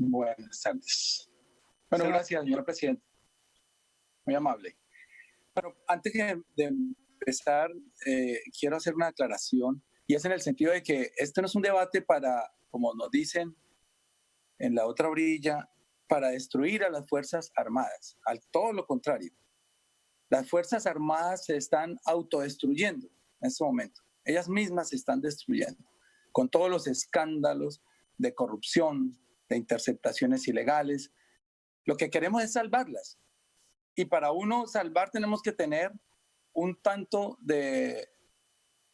Buenas tardes. Bueno, gracias, señor presidente. Muy amable. Bueno, antes de empezar, quiero hacer una aclaración, y es en el sentido de que este no es un debate para, como nos dicen en la otra orilla, para destruir a las Fuerzas Armadas. Al todo lo contrario. Las Fuerzas Armadas se están autodestruyendo en este momento. Ellas mismas se están destruyendo, con todos los escándalos de corrupción, de interceptaciones ilegales. Lo que queremos es salvarlas. Y para uno salvar tenemos que tener un tanto de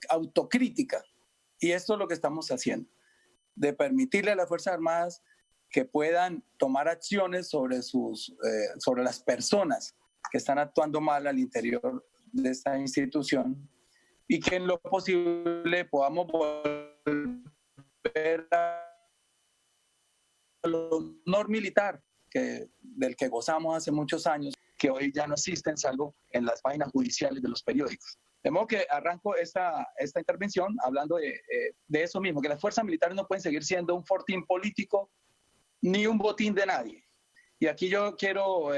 autocrítica. Y esto es lo que estamos haciendo, de permitirle a las Fuerzas Armadas que puedan tomar acciones sobre las personas que están actuando mal al interior de esta institución, y que en lo posible podamos volver al honor militar del que gozamos hace muchos años, que hoy ya no existen salvo en las páginas judiciales de los periódicos. De modo que arranco esta intervención hablando de eso mismo, que las fuerzas militares no pueden seguir siendo un fortín político ni un botín de nadie. Y aquí yo quiero,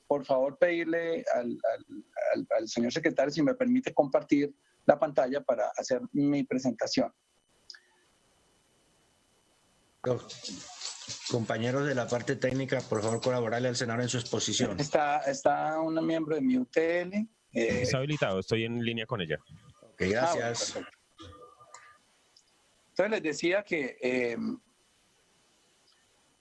por favor, pedirle al señor secretario si me permite compartir la pantalla para hacer mi presentación. Compañeros de la parte técnica, por favor, colaborarle al senador en su exposición. Está un miembro de mi UTL. Está habilitado, estoy en línea con ella. Ok, gracias. Bueno, entonces les decía que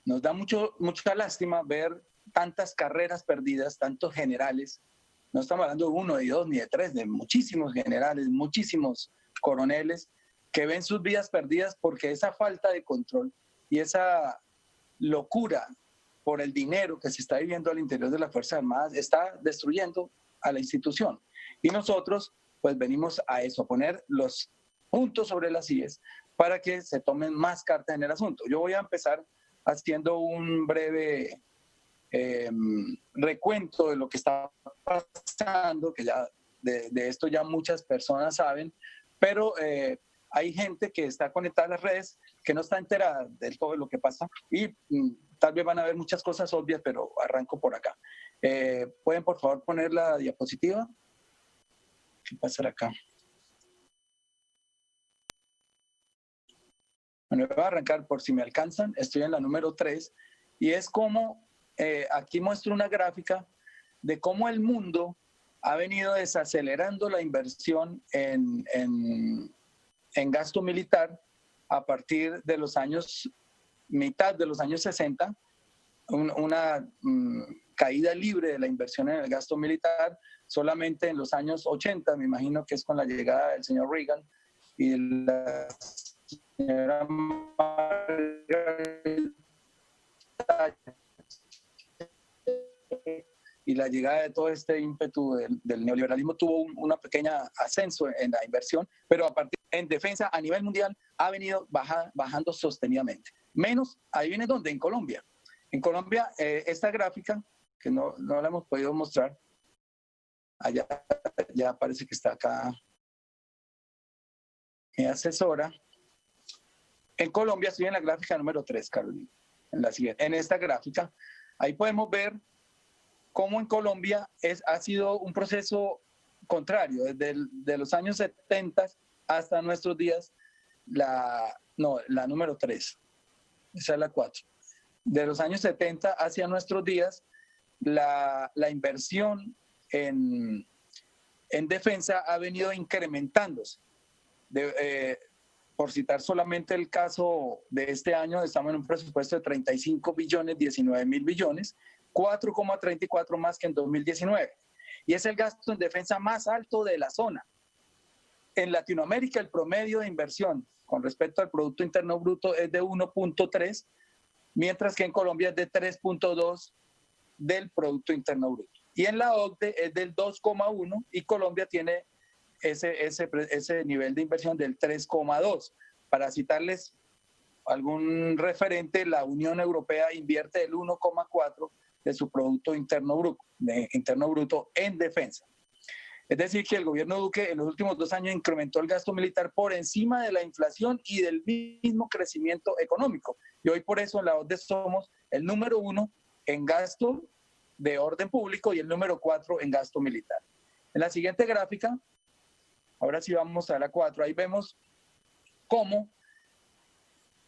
nos da mucha lástima ver tantas carreras perdidas, tantos generales. No estamos hablando de uno, de dos, ni de tres, de muchísimos generales, muchísimos coroneles que ven sus vidas perdidas porque esa falta de control y esa locura por el dinero que se está viviendo al interior de las Fuerzas Armadas está destruyendo a la institución. Y nosotros pues venimos a eso, a poner los puntos sobre las IES para que se tomen más cartas en el asunto. Yo voy a empezar haciendo un breve recuento de lo que está pasando, que ya de esto ya muchas personas saben, pero hay gente que está conectada a las redes que no está enterada de todo lo que pasa, y tal vez van a ver muchas cosas obvias, pero arranco por acá. ¿Pueden por favor poner la diapositiva? ¿Qué pasa acá? Bueno, voy a arrancar por si me alcanzan. Estoy en la número 3 y es como, aquí muestro una gráfica de cómo el mundo ha venido desacelerando la inversión en gasto militar a partir de los años, mitad de los años 60, una caída libre de la inversión en el gasto militar. Solamente en los años 80, me imagino que es con la llegada del señor Reagan y la señora Margaret Thatcher, y la llegada de todo este ímpetu del neoliberalismo tuvo una pequeña ascenso en la inversión, pero a partir en defensa a nivel mundial ha venido bajando sostenidamente. Menos, ahí viene donde, en Colombia. En Colombia, esta gráfica, que no la hemos podido mostrar, allá ya parece que está acá mi asesora. En Colombia estoy en la gráfica número 3, Carolina, en la siguiente. En esta gráfica, ahí podemos ver cómo en Colombia ha sido un proceso contrario, desde los años 70 hasta nuestros días, la número 3, esa es la 4. De los años 70 hacia nuestros días, la inversión en defensa ha venido incrementándose. Por citar solamente el caso de este año, estamos en un presupuesto de 35 billones, 19 mil billones, 4,34 más que en 2019. Y es el gasto en defensa más alto de la zona. En Latinoamérica, el promedio de inversión con respecto al Producto Interno Bruto es de 1.3, mientras que en Colombia es de 3.2 del Producto Interno Bruto. Y en la OCDE es del 2,1 y Colombia tiene ese nivel de inversión del 3,2. Para citarles algún referente, la Unión Europea invierte el 1,4 de su Producto Interno Bruto en defensa. Es decir, que el gobierno Duque en los últimos 2 años incrementó el gasto militar por encima de la inflación y del mismo crecimiento económico. Y hoy por eso en la OCDE somos el número 1 en gasto de orden público y el número 4 en gasto militar. En la siguiente gráfica, ahora sí vamos a la 4, ahí vemos cómo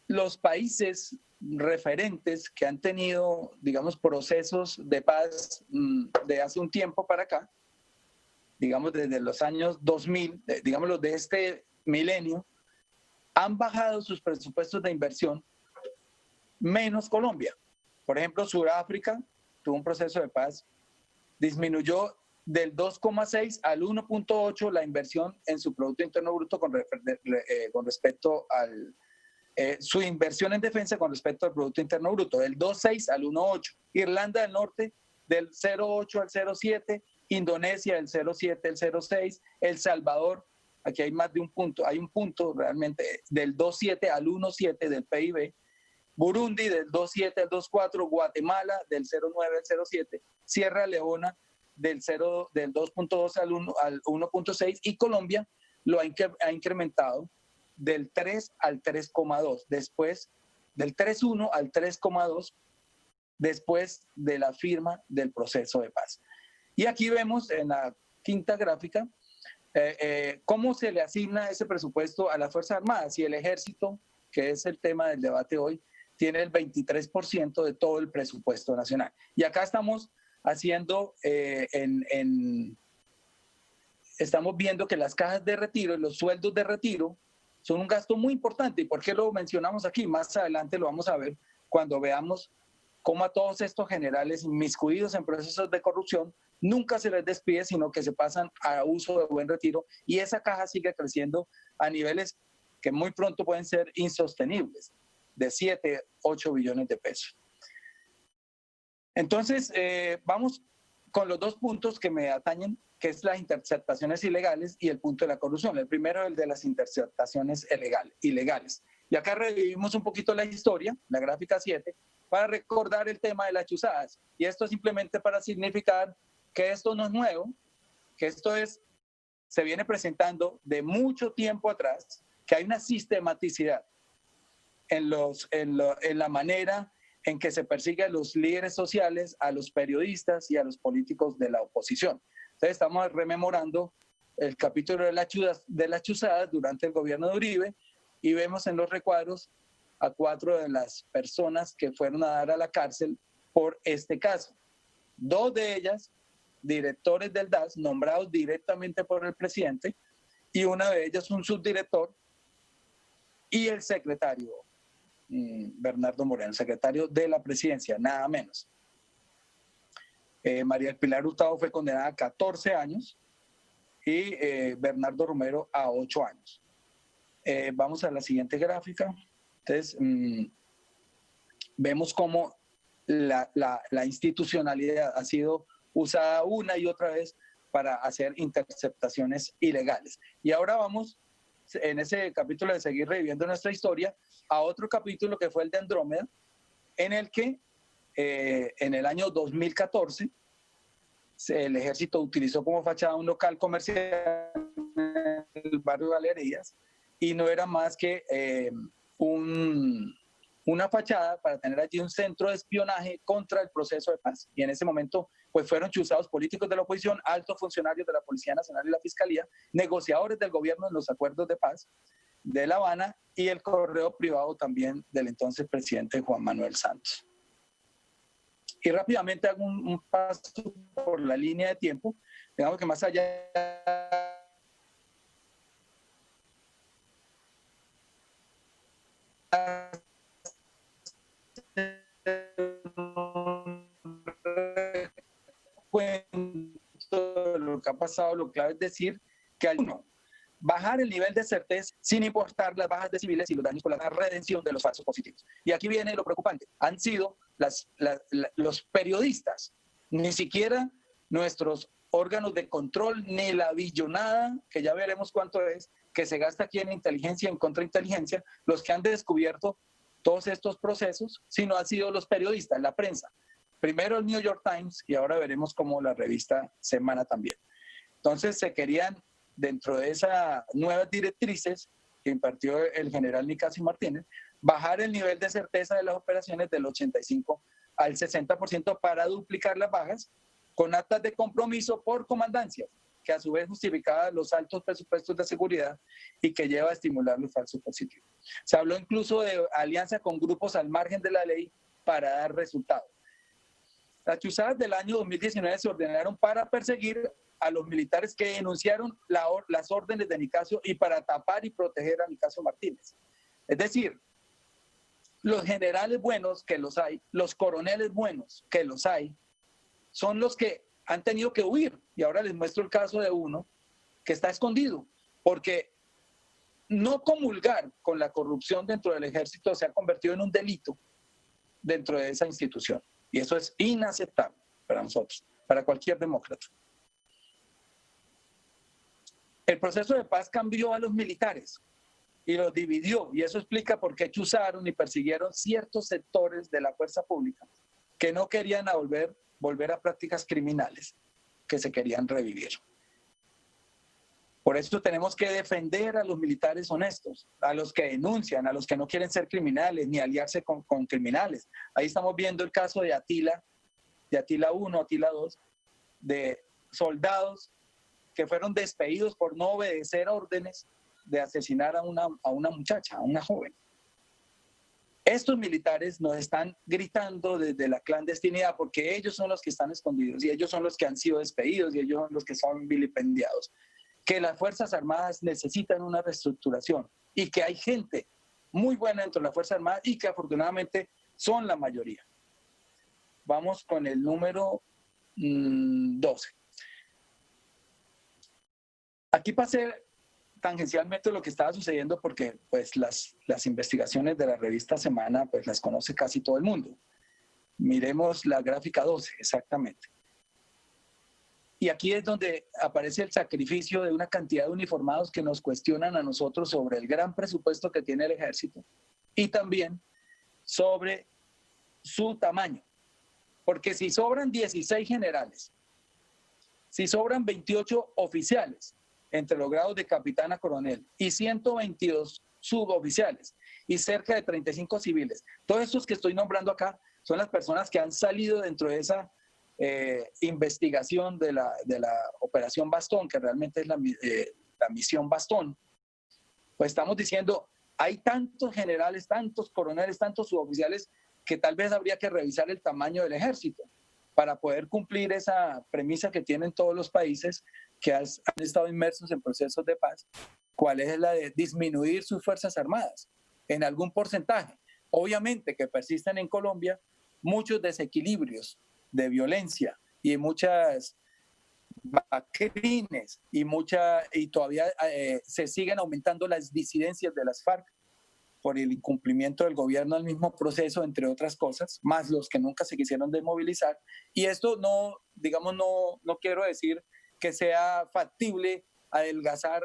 los países referentes que han tenido, digamos, procesos de paz de hace un tiempo para acá, digamos desde los años 2000, digamos los de este milenio, han bajado sus presupuestos de inversión, menos Colombia. Por ejemplo, Sudáfrica tuvo un proceso de paz, disminuyó del 2,6 al 1,8 la inversión en su Producto Interno Bruto con respecto al... su inversión en defensa con respecto al Producto Interno Bruto, del 2,6 al 1,8. Irlanda del Norte del 0,8 al 0,7, Indonesia del 0,7 al 0,6, El Salvador, aquí hay más de un punto, hay un punto realmente del 2,7 al 1,7 del PIB, Burundi del 2,7 al 2,4, Guatemala del 0,9 al 0,7, Sierra Leona del 2,2 al 1,6 y Colombia lo ha incrementado del 3 al 3,2, después del 3,1 al 3,2, después de la firma del proceso de paz. Y aquí vemos en la quinta gráfica cómo se le asigna ese presupuesto a las Fuerzas Armadas y el Ejército, que es el tema del debate hoy, tiene el 23% de todo el presupuesto nacional. Y acá estamos haciendo, estamos viendo que las cajas de retiro y los sueldos de retiro son un gasto muy importante. ¿Y por qué lo mencionamos aquí? Más adelante lo vamos a ver cuando veamos cómo a todos estos generales inmiscuidos en procesos de corrupción nunca se les despide, sino que se pasan a uso de buen retiro y esa caja sigue creciendo a niveles que muy pronto pueden ser insostenibles, de 7, 8 billones de pesos. Entonces, vamos con los 2 puntos que me atañen, que es las interceptaciones ilegales y el punto de la corrupción. El primero es el de las interceptaciones ilegales. Y acá revivimos un poquito la historia, la gráfica 7, para recordar el tema de las chuzadas. Y esto simplemente para significar que esto no es nuevo, que esto se viene presentando de mucho tiempo atrás, que hay una sistematicidad en la manera en que se persigue a los líderes sociales, a los periodistas y a los políticos de la oposición. Entonces estamos rememorando el capítulo de las chuzadas durante el gobierno de Uribe y vemos en los recuadros a 4 de las personas que fueron a dar a la cárcel por este caso. 2 de ellas, directores del DAS, nombrados directamente por el presidente, y una de ellas un subdirector y el secretario, Bernardo Moreno, secretario de la presidencia, nada menos. María del Pilar Hurtado fue condenada a 14 años y Bernardo Romero a 8 años. Vamos a la siguiente gráfica. Entonces, vemos cómo la institucionalidad ha sido usada una y otra vez para hacer interceptaciones ilegales. Y ahora vamos, en ese capítulo de seguir reviviendo nuestra historia, a otro capítulo que fue el de Andrómeda, en el que en el año 2014 el ejército utilizó como fachada un local comercial en el barrio Galerías y no era más que una fachada para tener allí un centro de espionaje contra el proceso de paz. Y en ese momento pues fueron chuzados políticos de la oposición, altos funcionarios de la Policía Nacional y la Fiscalía, negociadores del gobierno en los acuerdos de paz de La Habana y el correo privado también del entonces presidente Juan Manuel Santos. Y rápidamente hago un paso por la línea de tiempo. Digamos que más allá de lo que ha pasado, lo clave es decir que al uno, bajar el nivel de certeza sin importar las bajas de civiles y los daños por la redención de los falsos positivos. Y aquí viene lo preocupante. Han sido los periodistas, ni siquiera nuestros órganos de control, ni la billonada, que ya veremos cuánto es, que se gasta aquí en inteligencia, en contrainteligencia, los que han descubierto todos estos procesos, sino han sido los periodistas, la prensa. Primero el New York Times y ahora veremos cómo la revista Semana también. Entonces se querían, dentro de esas nuevas directrices que impartió el general Nicasio Martínez, bajar el nivel de certeza de las operaciones del 85 al 60% para duplicar las bajas con actas de compromiso por comandancias, que a su vez justificaba los altos presupuestos de seguridad y que lleva a estimular los falsos positivos. Se habló incluso de alianza con grupos al margen de la ley para dar resultados. Las chuzadas del año 2019 se ordenaron para perseguir a los militares que denunciaron las órdenes de Nicasio y para tapar y proteger a Nicasio Martínez. Es decir, los generales buenos, que los hay, los coroneles buenos, que los hay, son los que han tenido que huir. Y ahora les muestro el caso de uno que está escondido, porque no comulgar con la corrupción dentro del ejército se ha convertido en un delito dentro de esa institución. Y eso es inaceptable para nosotros, para cualquier demócrata. El proceso de paz cambió a los militares y los dividió, y eso explica por qué chuzaron y persiguieron ciertos sectores de la fuerza pública que no querían volver a prácticas criminales que se querían revivir. Por eso tenemos que defender a los militares honestos, a los que denuncian, a los que no quieren ser criminales ni aliarse con criminales. Ahí estamos viendo el caso de Atila 1, Atila 2, de soldados que fueron despedidos por no obedecer órdenes de asesinar a una muchacha, a una joven. Estos militares nos están gritando desde la clandestinidad porque ellos son los que están escondidos y ellos son los que han sido despedidos y ellos son los que son vilipendiados. Que las Fuerzas Armadas necesitan una reestructuración y que hay gente muy buena dentro de las Fuerzas Armadas y que afortunadamente son la mayoría. Vamos con el número 12. Aquí pasé tangencialmente lo que estaba sucediendo porque pues, las investigaciones de la revista Semana pues, las conoce casi todo el mundo. Miremos la gráfica 12, exactamente. Y aquí es donde aparece el sacrificio de una cantidad de uniformados que nos cuestionan a nosotros sobre el gran presupuesto que tiene el ejército y también sobre su tamaño. Porque si sobran 16 generales, si sobran 28 oficiales, entre los grados de capitán a coronel, y 122 suboficiales, y cerca de 35 civiles. Todos estos que estoy nombrando acá son las personas que han salido dentro de esa investigación de la Operación Bastón, que realmente es la misión Bastón. Pues estamos diciendo, hay tantos generales, tantos coroneles, tantos suboficiales, que tal vez habría que revisar el tamaño del ejército para poder cumplir esa premisa que tienen todos los países que han estado inmersos en procesos de paz, cuál es la de disminuir sus fuerzas armadas en algún porcentaje. Obviamente que persisten en Colombia muchos desequilibrios de violencia y muchas macrines y todavía se siguen aumentando las disidencias de las FARC por el incumplimiento del gobierno del mismo proceso, entre otras cosas, más los que nunca se quisieron desmovilizar. Y esto no, digamos, no quiero decir que sea factible adelgazar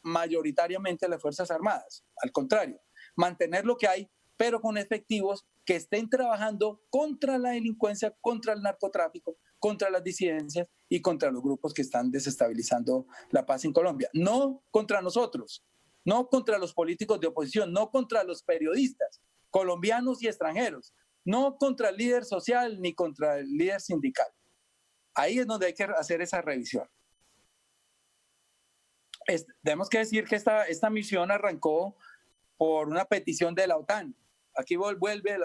mayoritariamente las Fuerzas Armadas. Al contrario, mantener lo que hay, pero con efectivos que estén trabajando contra la delincuencia, contra el narcotráfico, contra las disidencias y contra los grupos que están desestabilizando la paz en Colombia. No contra nosotros, no contra los políticos de oposición, no contra los periodistas colombianos y extranjeros, no contra el líder social ni contra el líder sindical. Ahí es donde hay que hacer esa revisión. Tenemos que decir que esta misión arrancó por una petición de la OTAN. Aquí vuelve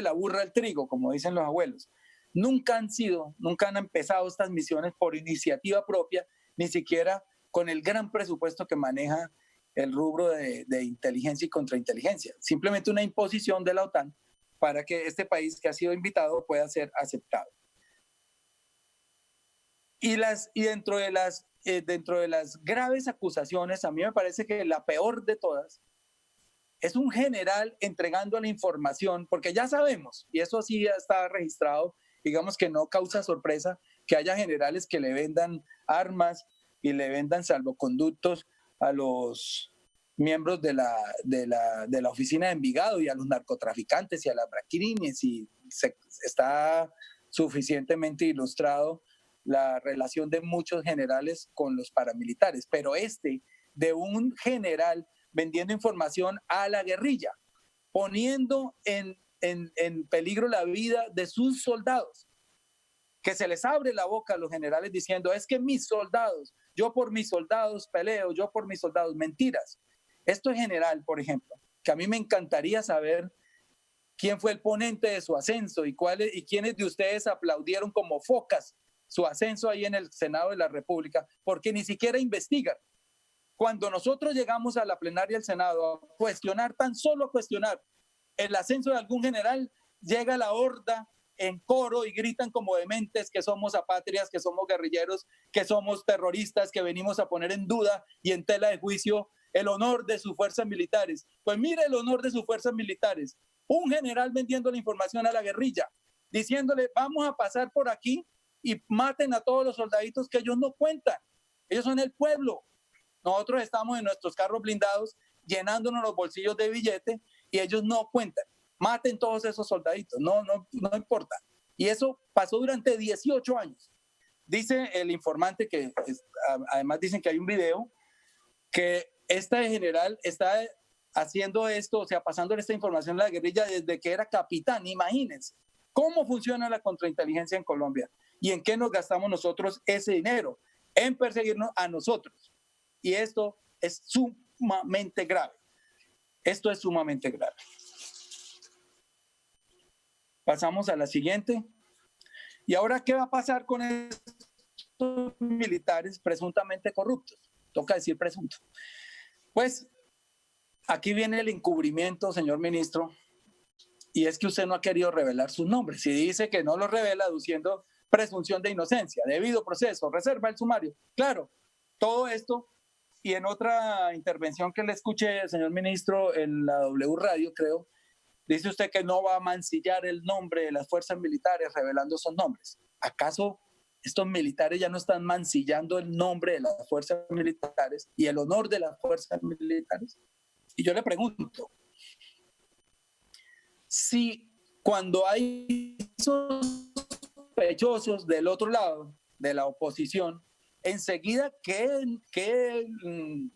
la burra al trigo, como dicen los abuelos. Nunca han empezado estas misiones por iniciativa propia, ni siquiera con el gran presupuesto que maneja el rubro de inteligencia y contrainteligencia. Simplemente una imposición de la OTAN para que este país que ha sido invitado pueda ser aceptado. Y dentro de las graves acusaciones, a mí me parece que la peor de todas es un general entregando la información, porque ya sabemos, y eso sí ya está registrado, digamos que no causa sorpresa que haya generales que le vendan armas y le vendan salvoconductos a los miembros de la oficina de Envigado y a los narcotraficantes y a las braquirines, y está suficientemente ilustrado la relación de muchos generales con los paramilitares, pero de un general vendiendo información a la guerrilla, poniendo en peligro la vida de sus soldados, que se les abre la boca a los generales diciendo, es que mis soldados, yo por mis soldados peleo, yo por mis soldados, mentiras. Esto es general, por ejemplo, que a mí me encantaría saber quién fue el ponente de su ascenso y quiénes de ustedes aplaudieron como focas su ascenso ahí en el Senado de la República, porque ni siquiera investigan. Cuando nosotros llegamos a la plenaria del Senado a cuestionar, tan solo a cuestionar el ascenso de algún general, llega la horda en coro y gritan como dementes que somos apátridas, que somos guerrilleros, que somos terroristas, que venimos a poner en duda y en tela de juicio el honor de sus fuerzas militares. Pues mire el honor de sus fuerzas militares. Un general vendiendo la información a la guerrilla, diciéndole, vamos a pasar por aquí y maten a todos los soldaditos que ellos no cuentan. Ellos son el pueblo. Nosotros estamos en nuestros carros blindados llenándonos los bolsillos de billete y ellos no cuentan. Maten todos esos soldaditos, no importa. Y eso pasó durante 18 años. Dice el informante que, además dicen que hay un video, que este general está haciendo esto, o sea, pasando esta información a la guerrilla desde que era capitán. Imagínense cómo funciona la contrainteligencia en Colombia y en qué nos gastamos nosotros ese dinero, en perseguirnos a nosotros. Y esto es sumamente grave. Esto es sumamente grave. Pasamos a la siguiente. ¿Y ahora qué va a pasar con estos militares presuntamente corruptos? Toca decir presunto. Pues aquí viene el encubrimiento, señor ministro, y es que usted no ha querido revelar sus nombres. Si dice que no lo revela, aduciendo presunción de inocencia, debido proceso, reserva el sumario. Claro, todo esto, y en otra intervención que le escuché, señor ministro, en la W Radio, creo, dice usted que no va a mancillar el nombre de las fuerzas militares revelando esos nombres. ¿Acaso estos militares ya no están mancillando el nombre de las fuerzas militares y el honor de las fuerzas militares? Y yo le pregunto, si cuando hay sospechosos del otro lado, de la oposición, enseguida qué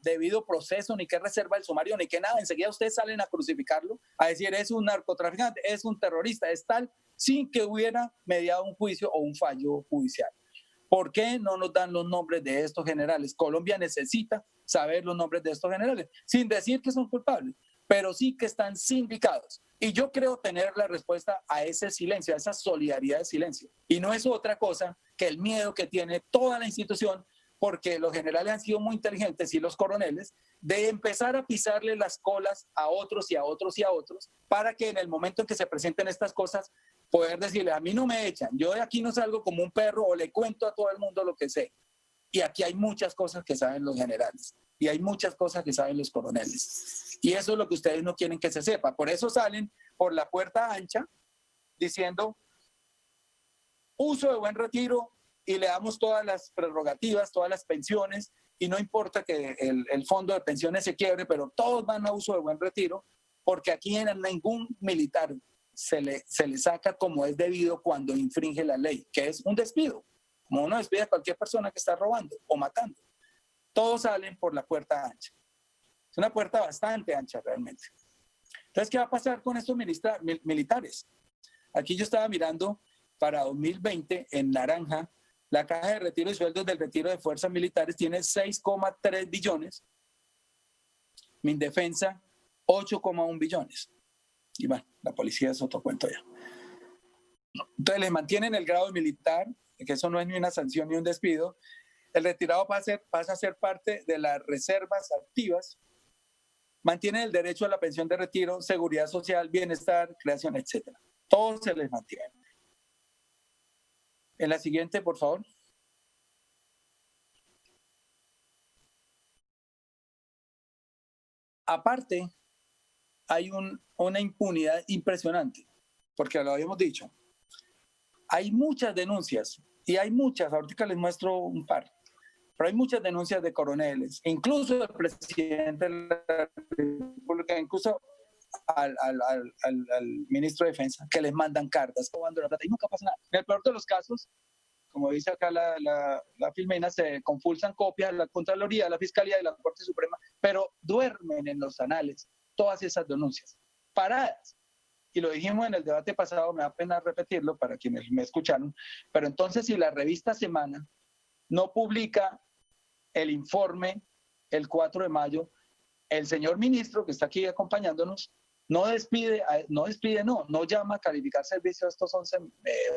debido proceso, ni qué reserva el sumario, ni qué nada, enseguida ustedes salen a crucificarlo, a decir es un narcotraficante, es un terrorista, es tal, sin que hubiera mediado un juicio o un fallo judicial. ¿Por qué no nos dan los nombres de estos generales? Colombia necesita saber los nombres de estos generales, sin decir que son culpables, pero sí que están sindicados. Y yo creo tener la respuesta a ese silencio, a esa solidaridad de silencio. Y no es otra cosa que el miedo que tiene toda la institución, porque los generales han sido muy inteligentes y los coroneles, de empezar a pisarle las colas a otros y a otros y a otros, para que en el momento en que se presenten estas cosas, poder decirle, a mí no me echan, yo de aquí no salgo como un perro o le cuento a todo el mundo lo que sé. Y aquí hay muchas cosas que saben los generales y hay muchas cosas que saben los coroneles. Y eso es lo que ustedes no quieren que se sepa. Por eso salen por la puerta ancha diciendo uso de buen retiro y le damos todas las prerrogativas, todas las pensiones, y no importa que el fondo de pensiones se quiebre, pero todos van a uso de buen retiro, porque aquí en ningún militar se le saca como es debido cuando infringe la ley, que es un despido, como uno despide a cualquier persona que está robando o matando. Todos salen por la puerta ancha. Es una puerta bastante ancha realmente. Entonces, ¿qué va a pasar con estos militares? Aquí yo estaba mirando para 2020 en naranja, la caja de retiro y sueldos del retiro de fuerzas militares tiene 6,3 billones. Mindefensa, 8,1 billones. Y bueno, la policía es otro cuento ya. Entonces les mantienen el grado militar, que eso no es ni una sanción ni un despido. El retirado pasa a ser parte de las reservas activas. Mantienen el derecho a la pensión de retiro, seguridad social, bienestar, creación, etc. Todo se les mantiene. En la siguiente, por favor. Aparte, hay una impunidad impresionante, porque lo habíamos dicho. Hay muchas denuncias, y hay muchas, ahorita les muestro un par, pero hay muchas denuncias de coroneles, incluso del presidente de la República, incluso al ministro de Defensa, que les mandan cartas, tomando la plata, y nunca pasa nada. En el peor de los casos, como dice acá la Filmena, se compulsan copias la Contraloría, la Fiscalía y la Corte Suprema, pero duermen en los anales todas esas denuncias, paradas. Y lo dijimos en el debate pasado, me da pena repetirlo para quienes me escucharon, pero entonces si la revista Semana no publica el informe el 4 de mayo, el señor ministro que está aquí acompañándonos no llama a calificar servicios a estos 11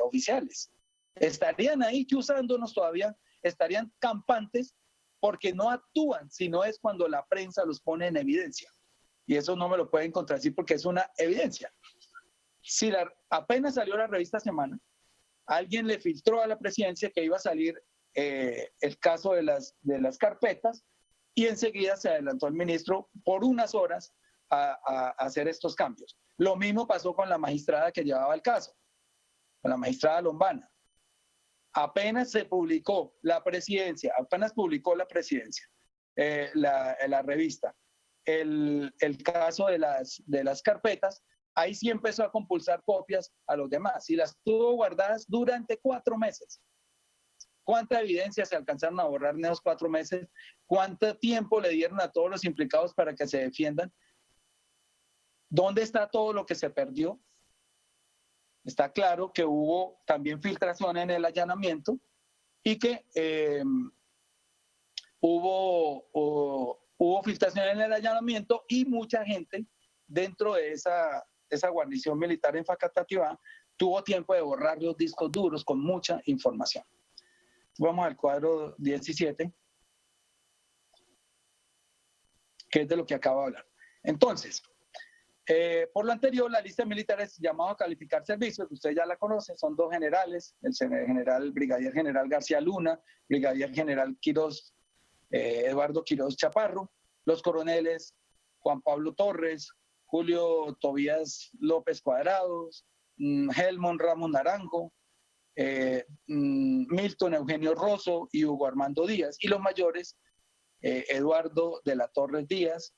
oficiales. Estarían ahí chuzándonos todavía, estarían campantes porque no actúan, sino es cuando la prensa los pone en evidencia. Y eso no me lo pueden contradecir porque es una evidencia. Si apenas salió la revista Semana, alguien le filtró a la presidencia que iba a salir el caso de las carpetas y enseguida se adelantó el ministro por unas horas a hacer estos cambios. Lo mismo pasó con la magistrada que llevaba el caso, con la magistrada Lombana. Apenas se publicó la presidencia, la revista, el caso de las carpetas, ahí sí empezó a compulsar copias a los demás y las tuvo guardadas durante 4 meses. ¿Cuánta evidencia se alcanzaron a borrar en esos 4 meses? ¿Cuánto tiempo le dieron a todos los implicados para que se defiendan? ¿Dónde está todo lo que se perdió? Está claro que hubo también filtración en el allanamiento y que hubo filtración en el allanamiento y mucha gente dentro de esa guarnición militar en Facatativá tuvo tiempo de borrar los discos duros con mucha información. Vamos al cuadro 17, que es de lo que acabo de hablar. Entonces, por lo anterior, la lista de militares llamados a calificar servicios, usted ya la conoce, son 2 generales, el brigadier general García Luna, brigadier general Eduardo Quiroz Chaparro, los coroneles Juan Pablo Torres, Julio Tobías López Cuadrados, Helmond Ramos Naranjo, Milton Eugenio Rosso y Hugo Armando Díaz, y los mayores Eduardo de la Torres Díaz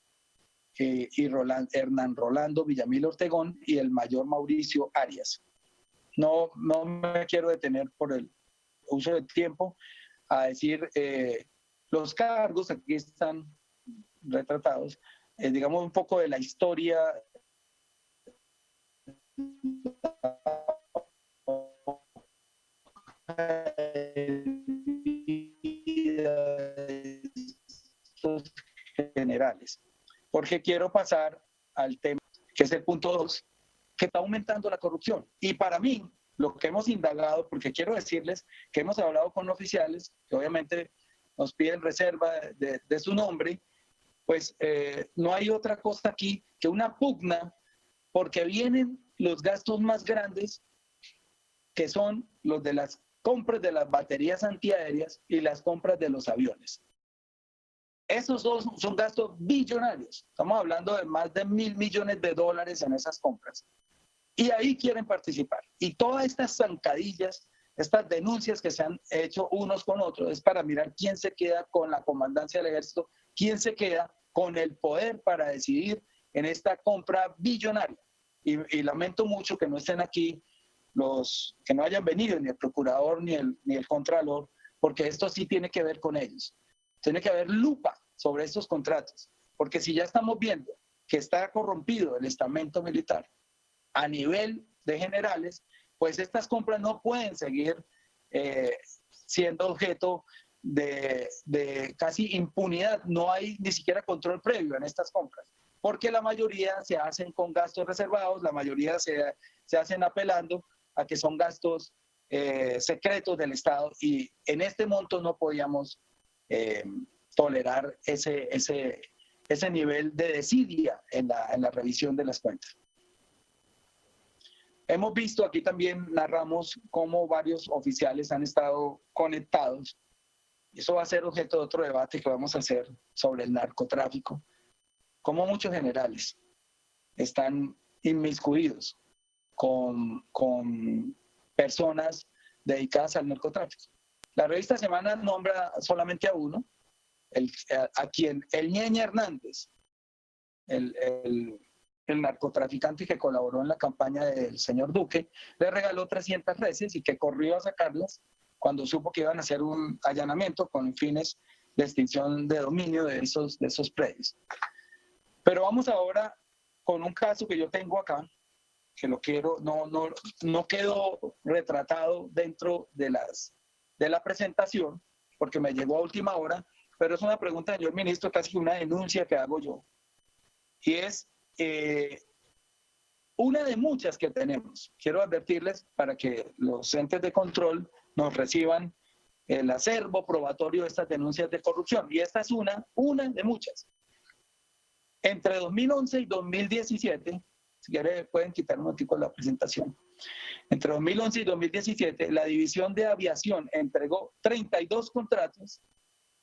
y Hernán Rolando Villamil Ortegón y el mayor Mauricio Arias. No me quiero detener por el uso del tiempo a decir los cargos, aquí están retratados, digamos un poco de la historia generales, porque quiero pasar al tema que es el punto 2, que está aumentando la corrupción. Y para mí, lo que hemos indagado, porque quiero decirles que hemos hablado con oficiales que obviamente nos piden reserva de su nombre, pues no hay otra cosa aquí que una pugna, porque vienen los gastos más grandes, que son los de las compras de las baterías antiaéreas y las compras de los aviones. Esos dos son gastos billonarios. Estamos hablando de más de $1.000 millones en esas compras. Y ahí quieren participar. Y todas estas zancadillas, estas denuncias que se han hecho unos con otros, es para mirar quién se queda con la comandancia del ejército, quién se queda con el poder para decidir en esta compra billonaria. Y lamento mucho que no estén aquí que no hayan venido ni el procurador ni el contralor, porque esto sí tiene que ver con ellos. Tiene que haber lupa sobre estos contratos, porque si ya estamos viendo que está corrompido el estamento militar a nivel de generales, pues estas compras no pueden seguir siendo objeto de casi impunidad. No hay ni siquiera control previo en estas compras, porque la mayoría se hacen con gastos reservados, la mayoría se hacen apelando a que son gastos secretos del Estado, y en este monto no podíamos tolerar ese nivel de desidia en la revisión de las cuentas. Hemos visto, aquí también narramos cómo varios oficiales han estado conectados. Eso va a ser objeto de otro debate que vamos a hacer sobre el narcotráfico. Cómo muchos generales están inmiscuidos con personas dedicadas al narcotráfico. La revista Semana nombra solamente a uno, a quien el Ñeñe Hernández, el narcotraficante que colaboró en la campaña del señor Duque, le regaló 300 reses y que corrió a sacarlas cuando supo que iban a hacer un allanamiento con fines de extinción de dominio de esos predios. Pero vamos ahora con un caso que yo tengo acá, que lo quiero, no quedó retratado dentro de la presentación, porque me llegó a última hora, pero es una pregunta, señor ministro, casi una denuncia que hago yo. Y es una de muchas que tenemos. Quiero advertirles para que los entes de control nos reciban el acervo probatorio de estas denuncias de corrupción. Y esta es una de muchas. Entre 2011 y 2017, si quieren pueden quitar un momentico la presentación. Entre 2011 y 2017, la División de Aviación entregó 32 contratos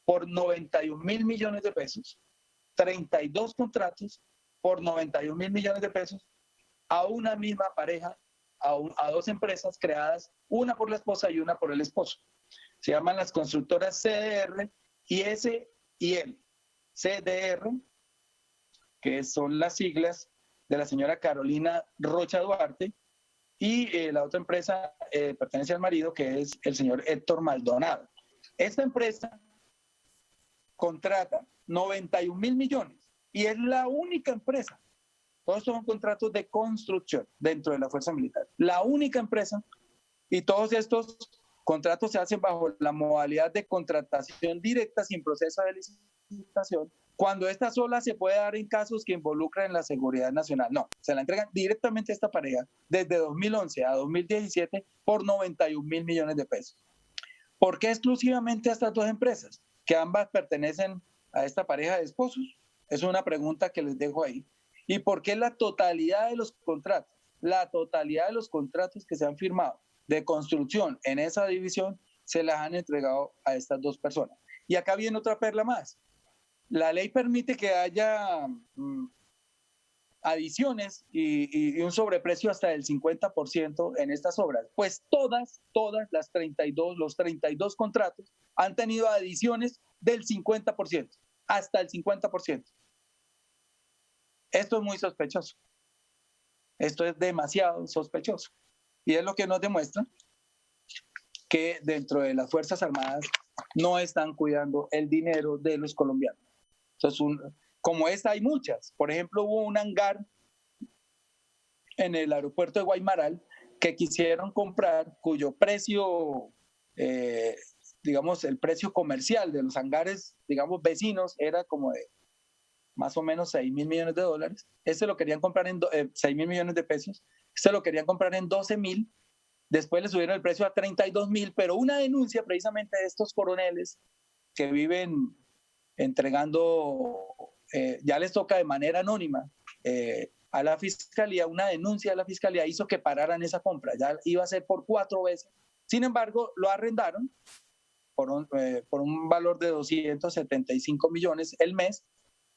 por 91.000 millones de pesos. 32 contratos por 91.000 millones de pesos a una misma pareja, a dos empresas creadas, una por la esposa y una por el esposo. Se llaman las constructoras CDR y S&L. CDR, que son las siglas de la señora Carolina Rocha Duarte, y la otra empresa pertenece al marido, que es el señor Héctor Maldonado. Esta empresa contrata 91.000 millones y es la única empresa. Todos son contratos de construcción dentro de la Fuerza Militar. La única empresa, y todos estos contratos se hacen bajo la modalidad de contratación directa sin proceso de licitación, cuando esta sola se puede dar en casos que involucran la seguridad nacional. No, se la entregan directamente a esta pareja desde 2011 a 2017 por 91.000 millones de pesos. ¿Por qué exclusivamente a estas dos empresas, que ambas pertenecen a esta pareja de esposos? Es una pregunta que les dejo ahí. ¿Y por qué la totalidad de los contratos? La totalidad de los contratos que se han firmado de construcción en esa división se las han entregado a estas dos personas. Y acá viene otra perla más. La ley permite que haya adiciones y un sobreprecio hasta del 50% en estas obras. Pues todas las 32, los 32 contratos han tenido adiciones del 50%, hasta el 50%. Esto es muy sospechoso. Esto es demasiado sospechoso. Y es lo que nos demuestra que dentro de las Fuerzas Armadas no están cuidando el dinero de los colombianos. Entonces, como esta hay muchas. Por ejemplo, hubo un hangar en el aeropuerto de Guaymaral que quisieron comprar, cuyo precio, digamos, el precio comercial de los hangares, digamos, vecinos era como de más o menos 6.000 millones de dólares. Este lo querían comprar en 6.000 millones de pesos. Este lo querían comprar en 12.000. Después le subieron el precio a 32.000, pero una denuncia precisamente de estos coroneles que viven entregando, ya les toca de manera anónima a la fiscalía, una denuncia de la fiscalía hizo que pararan esa compra. Ya iba a ser por 4 veces. Sin embargo, lo arrendaron por un valor de 275 millones el mes,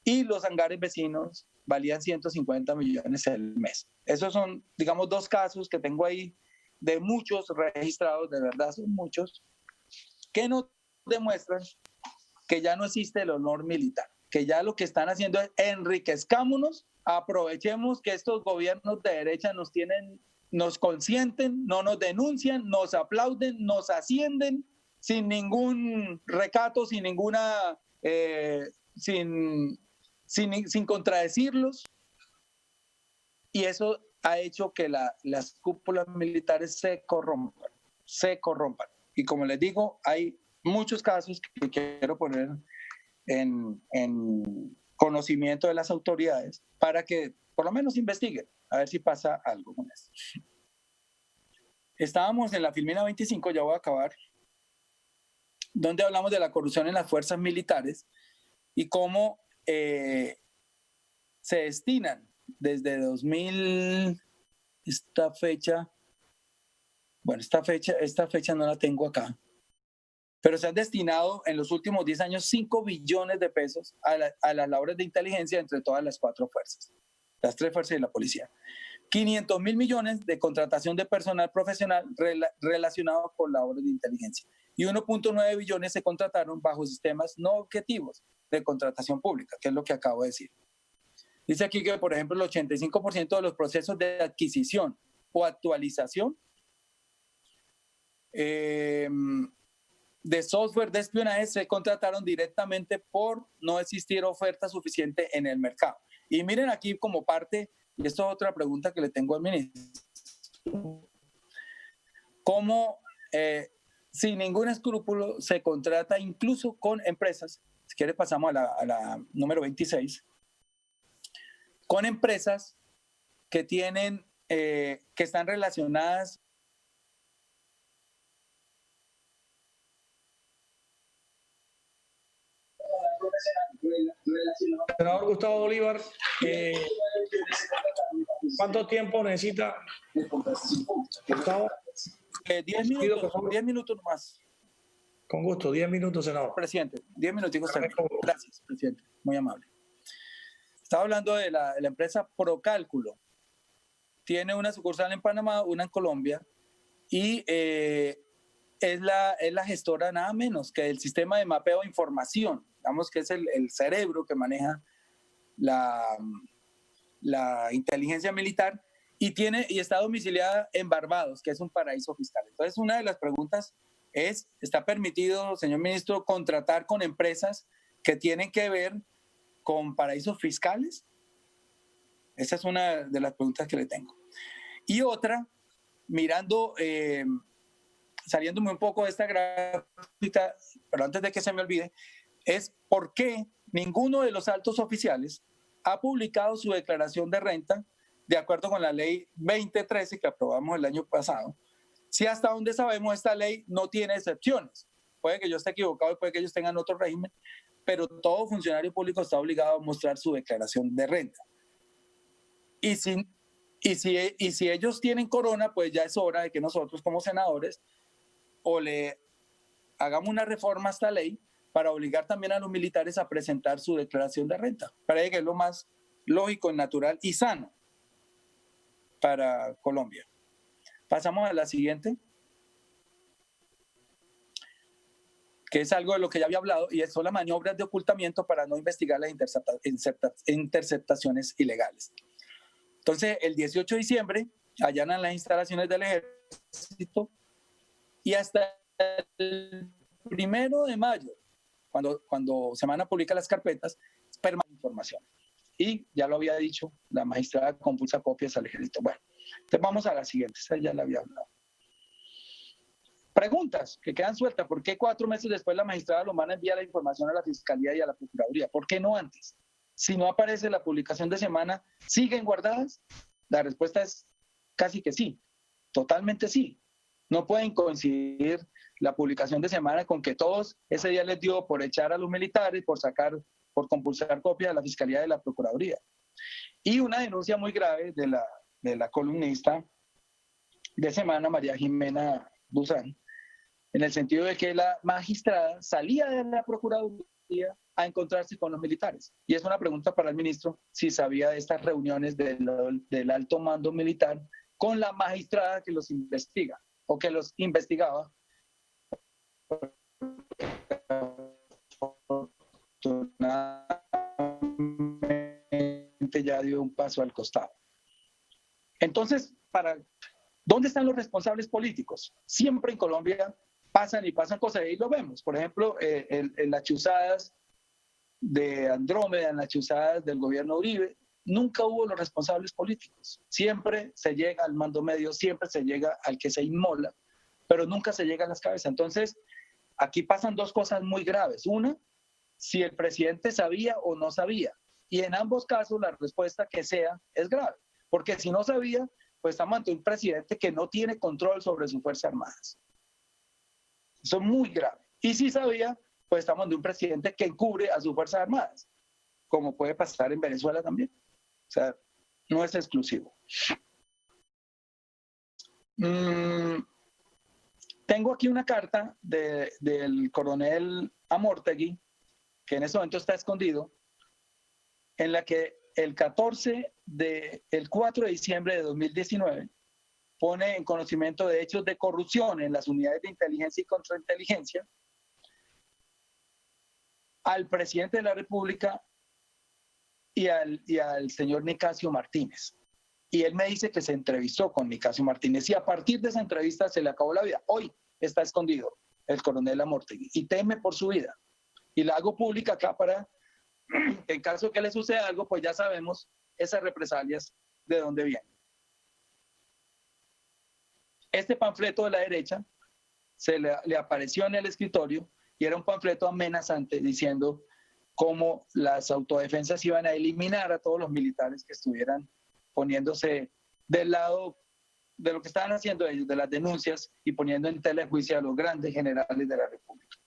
y los hangares vecinos valían 150 millones el mes. Esos son, digamos, dos casos que tengo ahí de muchos registrados, de verdad son muchos, que nos demuestran que ya no existe el honor militar, que ya lo que están haciendo es enriquezcámonos, aprovechemos que estos gobiernos de derecha nos consienten, no nos denuncian, nos aplauden, nos ascienden sin ningún recato, sin ninguna... sin contradecirlos, y eso ha hecho que las cúpulas militares se corrompan. Y como les digo, hay muchos casos que quiero poner en conocimiento de las autoridades para que por lo menos investiguen, a ver si pasa algo con esto. Estábamos en la Filmina 25, ya voy a acabar, donde hablamos de la corrupción en las fuerzas militares y cómo se destinan desde 2000, esta fecha no la tengo acá, pero se han destinado en los últimos 10 años 5 billones de pesos a las labores de inteligencia entre todas las 4 fuerzas, las 3 fuerzas y la policía. 500.000 millones de contratación de personal profesional relacionado con labores de inteligencia. Y 1.9 billones se contrataron bajo sistemas no objetivos de contratación pública, que es lo que acabo de decir. Dice aquí que, por ejemplo, el 85% de los procesos de adquisición o actualización de software de espionaje se contrataron directamente por no existir oferta suficiente en el mercado. Y miren aquí como parte, y esto es otra pregunta que le tengo al ministro, cómo sin ningún escrúpulo se contrata incluso con empresas, si quiere pasamos a la número 26, con empresas que tienen, que están relacionadas Senador Gustavo Bolívar, ¿cuánto tiempo necesita, Gustavo? 10 minutos más. Con gusto, 10 minutos, senador. Presidente, 10 minuticos también. Gracias, presidente, muy amable. Estaba hablando de la empresa Procálculo. Tiene una sucursal en Panamá, una en Colombia, y es la gestora nada menos que el sistema de mapeo de información, digamos que es el cerebro que maneja la inteligencia militar, y está domiciliada en Barbados, que es un paraíso fiscal. Entonces, una de las preguntas es, ¿está permitido, señor ministro, contratar con empresas que tienen que ver con paraísos fiscales? Esa es una de las preguntas que le tengo. Y otra, mirando, saliéndome un poco de esta gráfica, pero antes de que se me olvide, es por qué ninguno de los altos oficiales ha publicado su declaración de renta de acuerdo con la ley 2013 que aprobamos el año pasado. Si hasta donde sabemos esta ley no tiene excepciones. Puede que yo esté equivocado y puede que ellos tengan otro régimen, pero todo funcionario público está obligado a mostrar su declaración de renta. Y si ellos tienen corona, pues ya es hora de que nosotros como senadores o le hagamos una reforma a esta ley para obligar también a los militares a presentar su declaración de renta. Parece que es lo más lógico, natural y sano para Colombia. Pasamos a la siguiente, que es algo de lo que ya había hablado, y son las maniobras de ocultamiento para no investigar las interceptaciones ilegales. Entonces, el 18 de diciembre allanan las instalaciones del ejército y hasta el 1 de mayo, cuando Semana publica las carpetas, permanece información. Y ya lo había dicho, la magistrada compulsa copias al ejército. Bueno, entonces vamos a la siguiente, esa ya la había hablado. Preguntas que quedan sueltas. ¿Por qué 4 meses después la magistrada Lomana envía la información a la Fiscalía y a la Procuraduría? ¿Por qué no antes? Si no aparece la publicación de Semana, ¿siguen guardadas? La respuesta es casi que sí, totalmente sí. No pueden coincidir la publicación de Semana con que todos ese día les dio por echar a los militares, por compulsar copias a la Fiscalía y a la Procuraduría. Y una denuncia muy grave de la columnista de Semana, María Jimena Buzán, en el sentido de que la magistrada salía de la Procuraduría a encontrarse con los militares. Y es una pregunta para el ministro, si sabía de estas reuniones del alto mando militar con la magistrada que los investiga, o que los investigaba. Ya dio un paso al costado. Entonces, ¿dónde están los responsables políticos? Siempre en Colombia pasan cosas y lo vemos. Por ejemplo, en las chuzadas de Andrómeda, en las chuzadas del gobierno Uribe, nunca hubo los responsables políticos. Siempre se llega al mando medio, siempre se llega al que se inmola, pero nunca se llega a las cabezas. Entonces, aquí pasan 2 cosas muy graves. Una, si el presidente sabía o no sabía. Y en ambos casos la respuesta que sea es grave. Porque si no sabía, pues estamos ante un presidente que no tiene control sobre sus Fuerzas Armadas. Eso es muy grave. Y si sabía, pues estamos ante un presidente que encubre a sus Fuerzas Armadas, como puede pasar en Venezuela también. O sea, no es exclusivo. Tengo aquí una carta del coronel Amortegui, que en ese momento está escondido, en la que el 4 de diciembre de 2019 pone en conocimiento de hechos de corrupción en las unidades de inteligencia y contrainteligencia al presidente de la República y al señor Nicasio Martínez. Y él me dice que se entrevistó con Nicasio Martínez y a partir de esa entrevista se le acabó la vida. Hoy está escondido el coronel Amortegui y teme por su vida. Y la hago pública acá para que en caso que le suceda algo, pues ya sabemos esas represalias de dónde vienen. Este panfleto de la derecha le apareció en el escritorio y era un panfleto amenazante diciendo cómo las autodefensas iban a eliminar a todos los militares que estuvieran poniéndose del lado de lo que estaban haciendo ellos, de las denuncias, y poniendo en tela de juicio a los grandes generales de la República.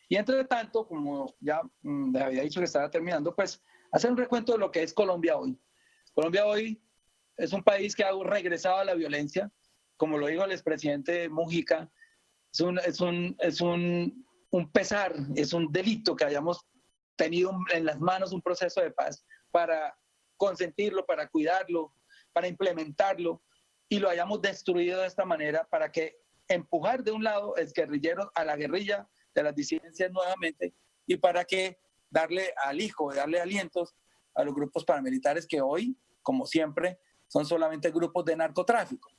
Y entre tanto, como ya les había dicho que estaba terminando, pues hacer un recuento de lo que es Colombia hoy. Colombia hoy es un país que ha regresado a la violencia, como lo dijo el expresidente Mujica, es un pesar, es un delito que hayamos tenido en las manos un proceso de paz para consentirlo, para cuidarlo, para implementarlo, y lo hayamos destruido de esta manera para que empujar de un lado el guerrillero a la guerrilla de las disidencias nuevamente, y para que darle alientos a los grupos paramilitares que hoy, como siempre, son solamente grupos de narcotráfico.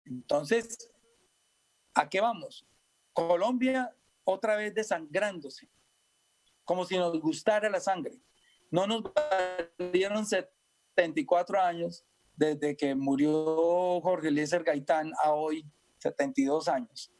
Entonces, ¿a qué vamos? Colombia otra vez desangrándose, como si nos gustara la sangre. No nos valieron 74 años desde que murió Jorge Eliezer Gaitán a hoy, 72 años.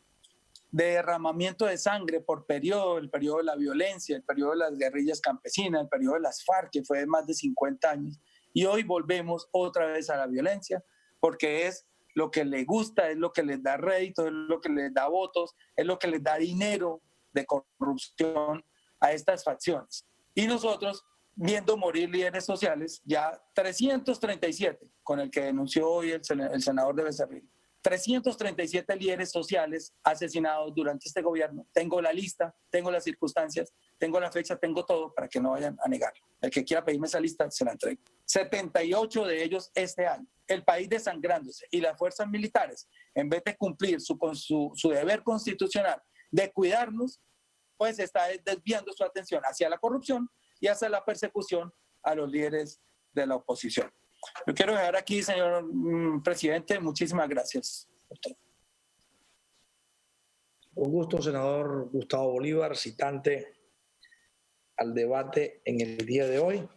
De derramamiento de sangre por periodo, el periodo de la violencia, el periodo de las guerrillas campesinas, el periodo de las FARC, que fue de más de 50 años. Y hoy volvemos otra vez a la violencia, porque es lo que les gusta, es lo que les da rédito, es lo que les da votos, es lo que les da dinero de corrupción a estas facciones. Y nosotros, viendo morir líderes sociales, ya 337, con el que denunció hoy el senador de Becerril, 337 líderes sociales asesinados durante este gobierno. Tengo la lista, tengo las circunstancias, tengo la fecha, tengo todo para que no vayan a negarlo. El que quiera pedirme esa lista, se la entrego. 78 de ellos este año. El país desangrándose y las fuerzas militares, en vez de cumplir su deber constitucional de cuidarnos, pues está desviando su atención hacia la corrupción y hacia la persecución a los líderes de la oposición. Yo quiero dejar aquí, señor presidente, muchísimas gracias. Con gusto, senador Gustavo Bolívar, citante al debate en el día de hoy.